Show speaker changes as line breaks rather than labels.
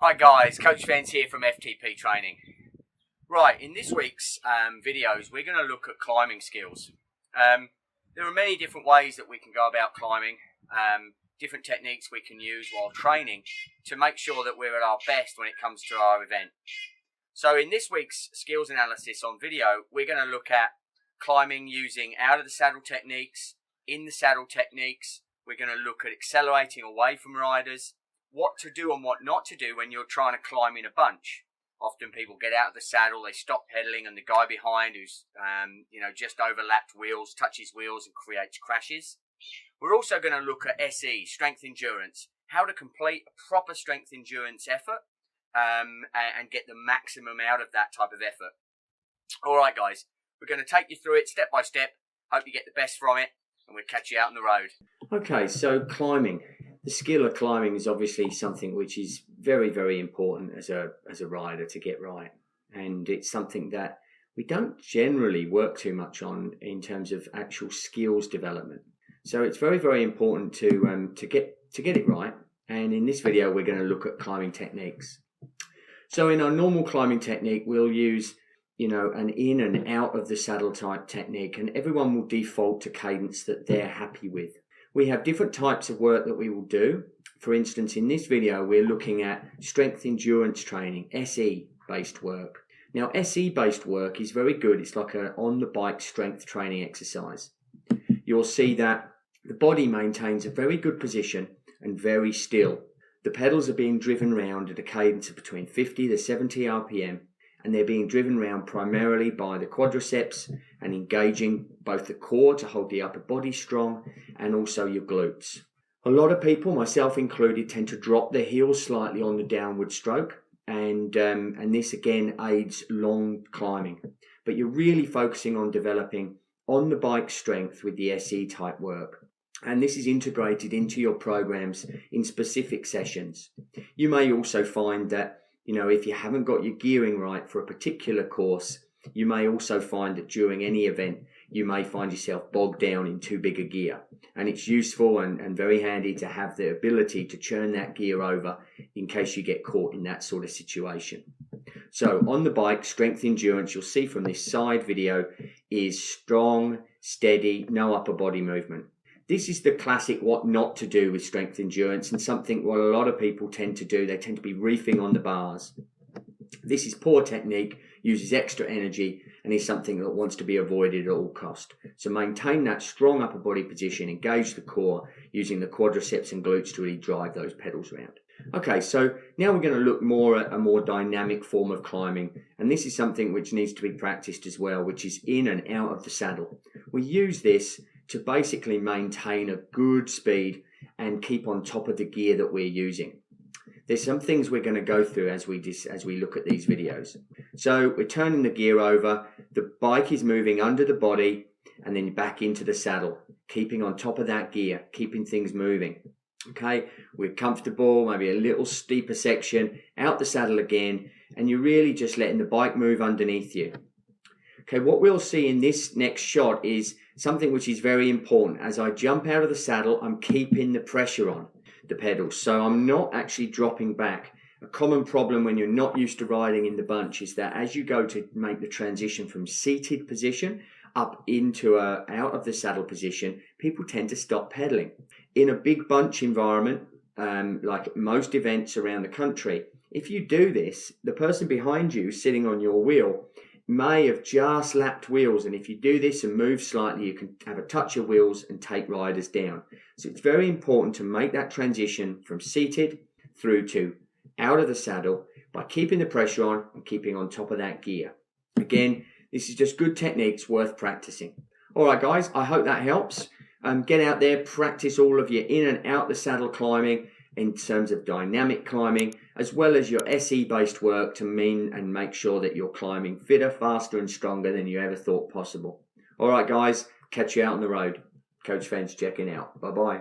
Hi guys, Coach Fenz here from FTP Training. Right, in this week's videos we're going to look at climbing skills. There are many different ways that we can go about climbing, different techniques we can use while training to make sure that we're at our best when it comes to our event. So in this week's skills analysis on video, we're going to look at climbing using out of the saddle techniques, in the saddle techniques. We're going to look at accelerating away from riders, what to do and what not to do when you're trying to climb in a bunch. Often people get out of the saddle, they stop pedaling, and the guy behind who's just overlapped wheels touches wheels and creates crashes. We're also going to look at SE, strength endurance, how to complete a proper strength endurance effort and get the maximum out of that type of effort. All right, guys, we're going to take you through it step by step. Hope you get the best from it, and we'll catch you out on the road.
Okay, so climbing. The skill of climbing is obviously something which is very, very important as a rider to get right. And it's something that we don't generally work too much on in terms of actual skills development. So it's very, very important to get it right. And in this video, we're going to look at climbing techniques. So in our normal climbing technique, we'll use an in and out of the saddle type technique, and everyone will default to cadence that they're happy with. We have different types of work that we will do. For instance, in this video, we're looking at strength endurance training, SE based work. Now, SE based work is very good. It's like an on the bike strength training exercise. You'll see that the body maintains a very good position and very still. The pedals are being driven round at a cadence of between 50 to 70 RPM, and they're being driven round primarily by the quadriceps and engaging both the core to hold the upper body strong and also your glutes. A lot of people, myself included, tend to drop their heels slightly on the downward stroke, and this again aids long climbing. But you're really focusing on developing on the bike strength with the SE type work. And this is integrated into your programs in specific sessions. You may also find that if you haven't got your gearing right for a particular course, you may also find that during any event, you may find yourself bogged down in too big a gear. And it's useful and very handy to have the ability to churn that gear over in case you get caught in that sort of situation. So on the bike, strength endurance, you'll see from this side video, is strong, steady, no upper body movement. This is the classic what not to do with strength endurance, and something what a lot of people tend to do. They tend to be reefing on the bars. This is poor technique, uses extra energy, and is something that wants to be avoided at all cost. So maintain that strong upper body position, engage the core using the quadriceps and glutes to really drive those pedals around. Okay, so now we're going to look more at a more dynamic form of climbing, and this is something which needs to be practiced as well, which is in and out of the saddle. We use this to basically maintain a good speed and keep on top of the gear that we're using. There's some things we're going to go through as we look at these videos. So we're turning the gear over, the bike is moving under the body and then back into the saddle, keeping on top of that gear, keeping things moving. Okay, we're comfortable, maybe a little steeper section, out the saddle again, and you're really just letting the bike move underneath you. Okay, what we'll see in this next shot is something which is very important. As I jump out of the saddle, I'm keeping the pressure on the pedals, so I'm not actually dropping back. A common problem when you're not used to riding in the bunch is that as you go to make the transition from seated position up into out of the saddle position, people tend to stop pedaling. In a big bunch environment, like most events around the country, if you do this, the person behind you sitting on your wheel may have just lapped wheels, and if you do this and move slightly, you can have a touch of wheels and take riders down. So it's very important to make that transition from seated through to out of the saddle by keeping the pressure on and keeping on top of that gear. Again, this is just good techniques worth practicing. All right, guys, I hope that helps. Get out there, practice all of your in and out the saddle climbing in terms of dynamic climbing, as well as your SE based work to make sure that you're climbing fitter, faster and stronger than you ever thought possible. All right, guys, catch you out on the road. Coach Fenz checking out. Bye-bye.